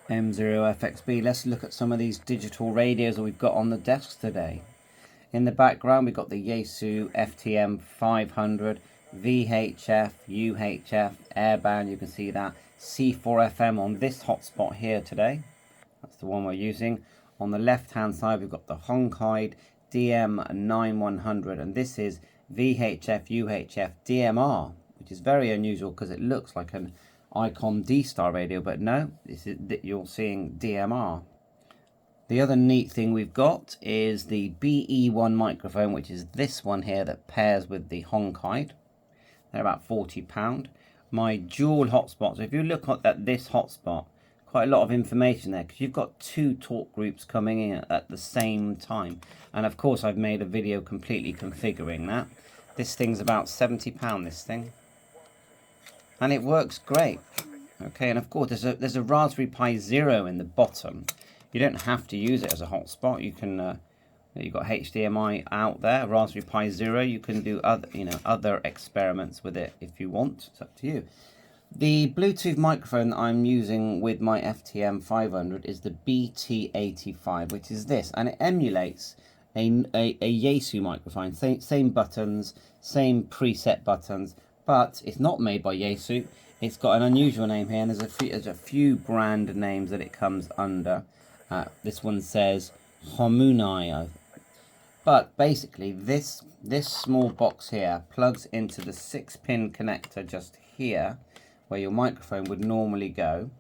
M0FXB. Let's look at some of these digital radios that we've got on the desks today. In the background, we've got the Yaesu Ftm500, VHF, UHF, airband, you can see that. C4FM on this hotspot here today. That's the one we're using. On the left-hand side, we've got the Hongkaide D9100, and this is VHF, UHF, DMR, which is very unusual because it looks like an Icon D-Star radio, but no, you're seeing DMR. The other neat thing we've got is the BE1 microphone, which is this one here that pairs with the Hongkaide. They're about £40. My dual hotspot. So if you look at this hotspot, quite a lot of information there because you've got two talk groups coming in at the same time. And of course, I've made a video completely configuring that. This thing's about £70, this thing. And it works great. Okay, and of course, there's a Raspberry Pi Zero in the bottom. You don't have to use it as a hotspot. You can, you've got HDMI out there, Raspberry Pi Zero. You can do other experiments with it if you want. It's up to you. The Bluetooth microphone that I'm using with my FTM500 is the BT85, which is this, and it emulates a Yaesu microphone. Same buttons, same preset buttons, but it's not made by Yaesu. It's got an unusual name here, and there's a few brand names that it comes under. This one says Hongkaide. But basically, this small box here plugs into the 6-pin connector just here, where your microphone would normally go.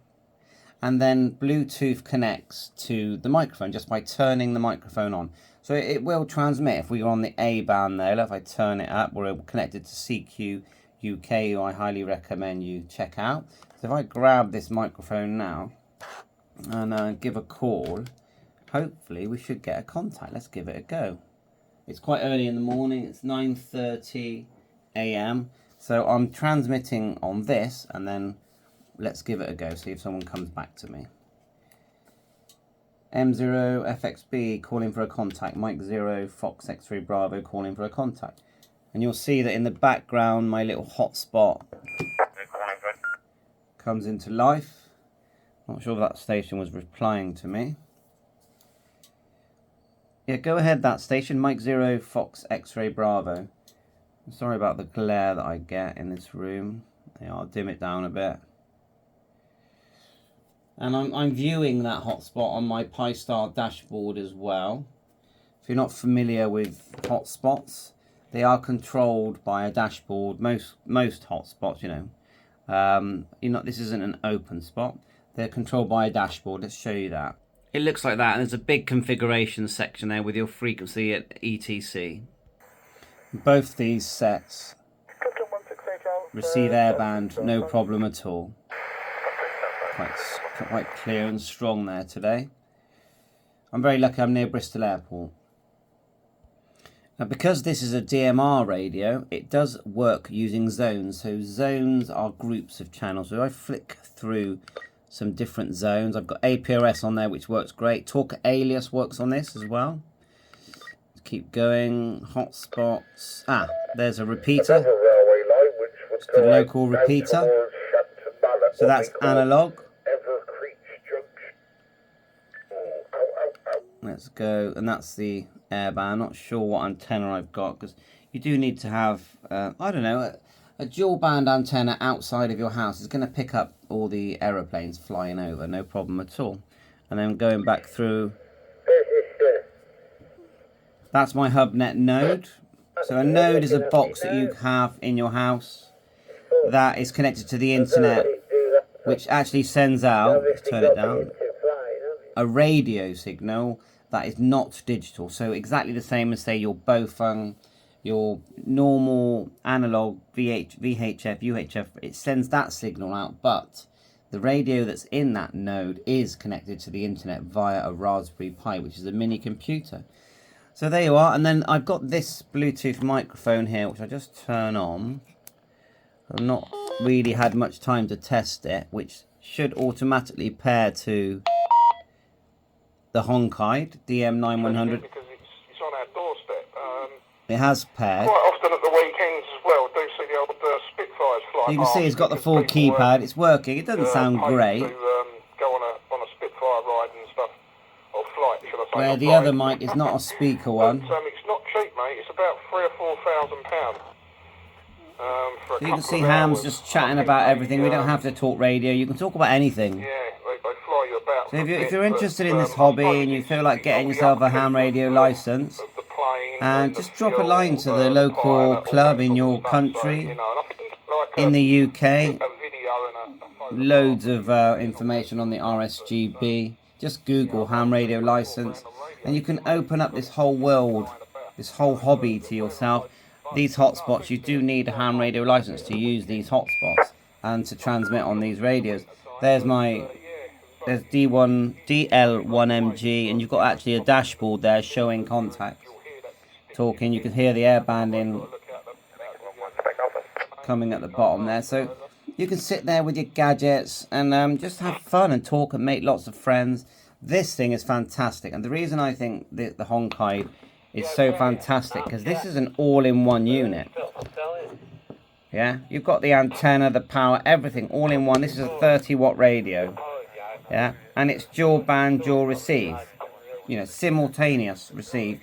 And then Bluetooth connects to the microphone just by turning the microphone on. So it will transmit. If we are on the A band there, if I turn it up, we're connected to CQ UK, who I highly recommend you check out. So if I grab this microphone now and give a call, hopefully we should get a contact. Let's give it a go. It's quite early in the morning. It's 9:30 AM. So I'm transmitting on this, and then let's give it a go, see if someone comes back to me. M0FXB calling for a contact. Mike 0 Fox X-ray Bravo calling for a contact. And you'll see that in the background, my little hotspot comes into life. Not sure if that station was replying to me. Yeah, go ahead, that station. Mike 0 Fox X-ray Bravo. I'm sorry about the glare that I get in this room. Yeah, I'll dim it down a bit. And I'm viewing that hotspot on my Pi-Star dashboard as well. If you're not familiar with hotspots, they are controlled by a dashboard. Most hotspots, this isn't an open spot. They're controlled by a dashboard. Let's show you that. It looks like that, and there's a big configuration section there with your frequency at ETC. Both these sets receive airband, no problem at all. Quite clear and strong there today. I'm very lucky I'm near Bristol Airport. Now, because this is a DMR radio, it does work using zones. So zones are groups of channels. So I flick through some different zones. I've got APRS on there, which works great. Talk alias works on this as well. Let's keep going. Hotspots. There's a repeater. Just a local repeater. So that's analog. Let's go, and that's the airband. Not sure what antenna I've got, because you do need to have, I don't know, a dual band antenna outside of your house is going to pick up all the aeroplanes flying over, no problem at all. And then going back through, that's my HubNet node. So a node is a box that you have in your house that is connected to the internet, which actually sends out, let's turn it down, a radio signal that is not digital. So exactly the same as, say, your Bofeng, your normal analog VHF, UHF, it sends that signal out, but the radio that's in that node is connected to the internet via a Raspberry Pi, which is a mini computer. So there you are. And then I've got this Bluetooth microphone here, which I just turn on. I've not really had much time to test it, which should automatically pair to the Hongkaide DM9100. Because it's on our doorstep. It has paired. Quite often at the weekends as well, do see the old Spitfires fly. You can see it's got the full keypad. It's working. It doesn't sound great. To go on a Spitfire where the other mic is not a speaker one. It's not cheap, mate. It's about £3,000 or £4,000. So you can see Ham's just chatting about everything. We don't have to talk radio. You can talk about anything. Yeah, they fly you about. So if you're interested in this hobby and you feel like getting yourself a ham radio license, and just drop a line to the local club in your country, in the UK. Loads of information on the RSGB. Just Google ham radio license, and you can open up this whole world, this whole hobby to yourself. These hotspots, you do need a ham radio license to use these hotspots and to transmit on these radios. There's D9100, and you've got actually a dashboard there showing contacts. Talking, you can hear the air banding coming at the bottom there. So you can sit there with your gadgets and just have fun and talk and make lots of friends. This thing is fantastic, and the reason I think the Hongkaide is so fantastic because this is an all-in-one unit. Yeah, you've got the antenna, the power, everything all in one. This is a 30-watt radio. Yeah, and it's dual band, dual receive. You know, simultaneous receive.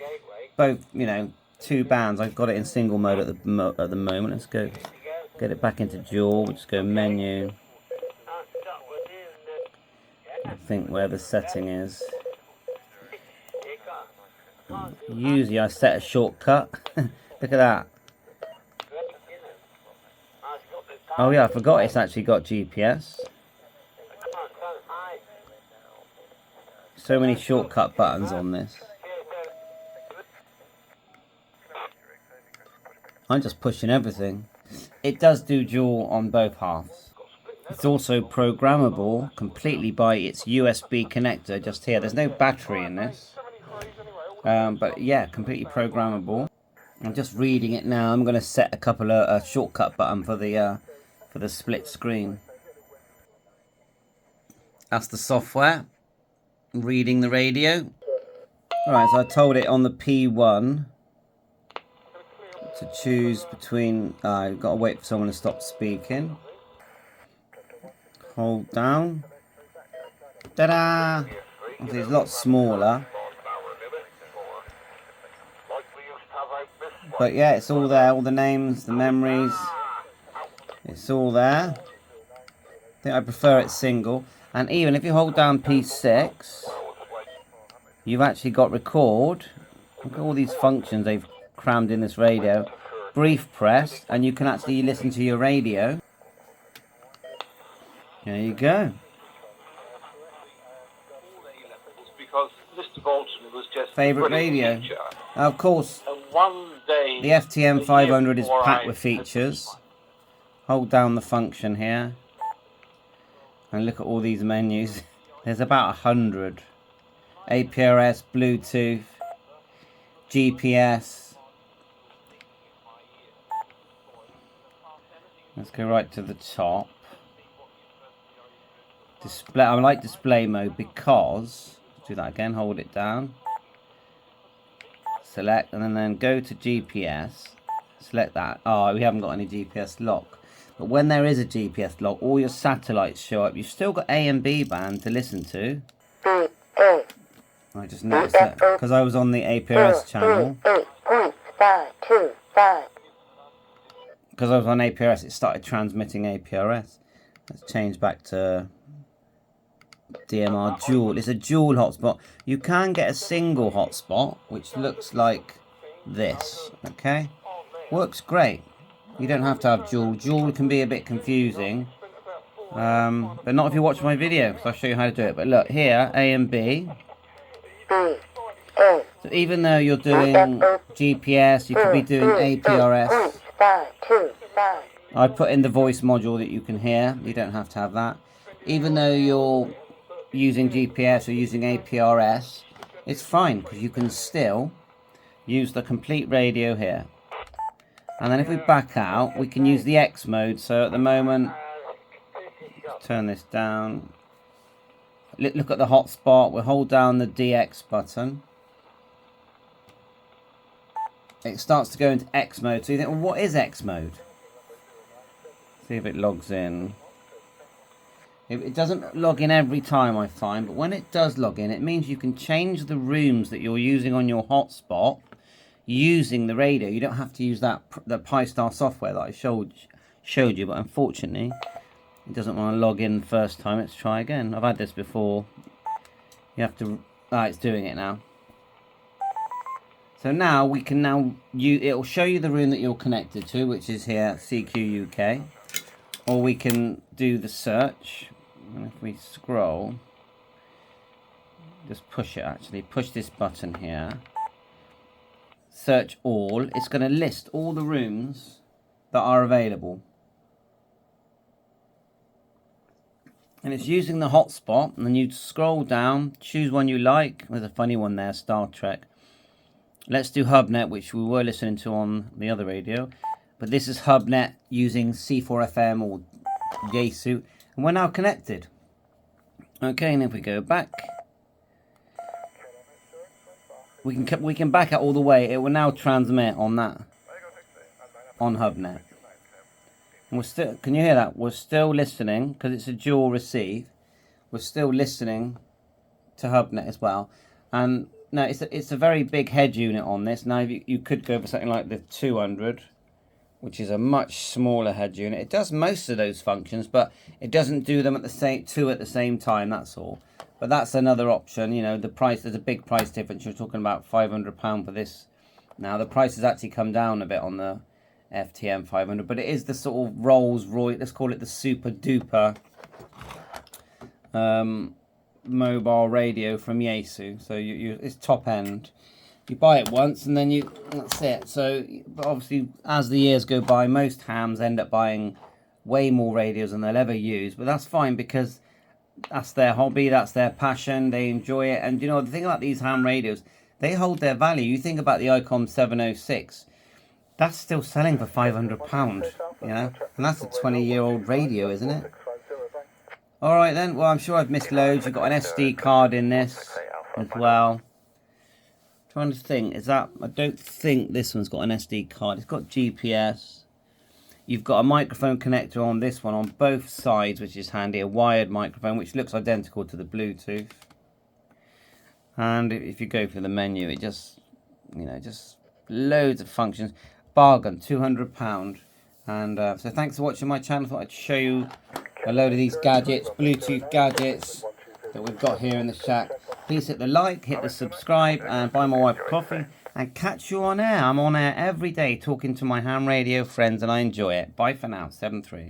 Both, you know, two bands. I've got it in single mode at the moment. Let's go get it back into dual. We'll just go menu. I think where the setting is. Usually I set a shortcut. Look at that. Oh yeah, I forgot it's actually got GPS. So many shortcut buttons on this. I'm just pushing everything. It does do dual on both halves. It's also programmable completely by its USB connector just here. There's no battery in this. But yeah, completely programmable. I'm just reading it now. I'm going to set a couple of shortcut button for the split screen. That's the software. Reading the radio. Alright, so I told it on the P1 to choose between. I've got to wait for someone to stop speaking. Hold down. Ta-da! Obviously it's a lot smaller. But yeah, it's all there. All the names, the memories. It's all there. I think I prefer it single. And even if you hold down P6, you've actually got record. Look at all these functions they've crammed in this radio. Brief press, and you can actually listen to your radio. There you go. Favourite radio. Now, of course, the Ftm500 is packed with features. Hold down the function here. And look at all these menus. There's about 100. APRS, Bluetooth, GPS. Let's go right to the top. Display. I like display mode because, let's do that again, hold it down. Select and then go to GPS. Select that. Oh, we haven't got any GPS lock. But when there is a GPS lock, all your satellites show up. You've still got A and B band to listen to. I just noticed that because I was on the APRS channel. Because I was on APRS, it started transmitting APRS. Let's change back to DMR dual. It's a dual hotspot. You can get a single hotspot, which looks like this. Okay, works great. You don't have to have dual. Dual can be a bit confusing, but not if you watch my video, because I'll show you how to do it. But look here, A and B. So even though you're doing GPS, you could be doing APRS. I put in the voice module that you can hear. You don't have to have that. Even though you're using GPS or using APRS, it's fine because you can still use the complete radio here. And then if we back out, we can use the X mode. So at the moment, turn this down. Look at the hotspot. We'll hold down the DX button. It starts to go into X mode. So you think, well, what is X mode? See if it logs in. It doesn't log in every time, I find, but when it does log in, it means you can change the rooms that you're using on your hotspot using the radio. You don't have to use the Pi-Star software that I showed you, but unfortunately, it doesn't want to log in the first time. Let's try again. I've had this before. You have to... it's doing it now. So now we can it'll show you the room that you're connected to, which is here, CQ UK. Or we can do the search. And if we scroll, just push it actually, push this button here. Search all. It's going to list all the rooms that are available. And it's using the hotspot, and then you scroll down, choose one you like. There's a funny one there, Star Trek. Let's do HubNet, which we were listening to on the other radio. But this is HubNet using C4FM or Yaesu. And we're now connected. Okay, and if we go back, we can back it all the way. It will now transmit on that, on HubNet. And we're still, can you hear that? We're still listening, because it's a dual receive. We're still listening to HubNet as well. And no, it's a very big head unit on this. Now you could go for something like the 200, which is a much smaller head unit. It does most of those functions, but it doesn't do them at the same time. That's all. But that's another option. You know, the price, there's a big price difference. You're talking about £500 for this. Now the price has actually come down a bit on the Ftm500, but it is the sort of Rolls Royce, let's call it the super duper mobile radio from Yaesu. So it's top end. You buy it once and then that's it. So, but obviously as the years go by, most hams end up buying way more radios than they'll ever use, but that's fine because that's their hobby, that's their passion, they enjoy it. And you know, the thing about these ham radios, they hold their value. You think about the ICOM 706, that's still selling for £500, you know, and that's a 20-year-old radio, isn't it? Alright then, well I'm sure I've missed loads. You've got an SD card in this as well. Trying to think, I don't think this one's got an SD card. It's got GPS. You've got a microphone connector on this one on both sides, which is handy. A wired microphone, which looks identical to the Bluetooth. And if you go for the menu, it just, you know, just loads of functions. Bargain, £200. And so thanks for watching my channel. I thought I'd show you a load of these gadgets, Bluetooth gadgets that we've got here in the shack. Please hit the like, hit the subscribe, and buy my wife a coffee. And catch you on air. I'm on air every day talking to my ham radio friends, and I enjoy it. Bye for now. 7-3.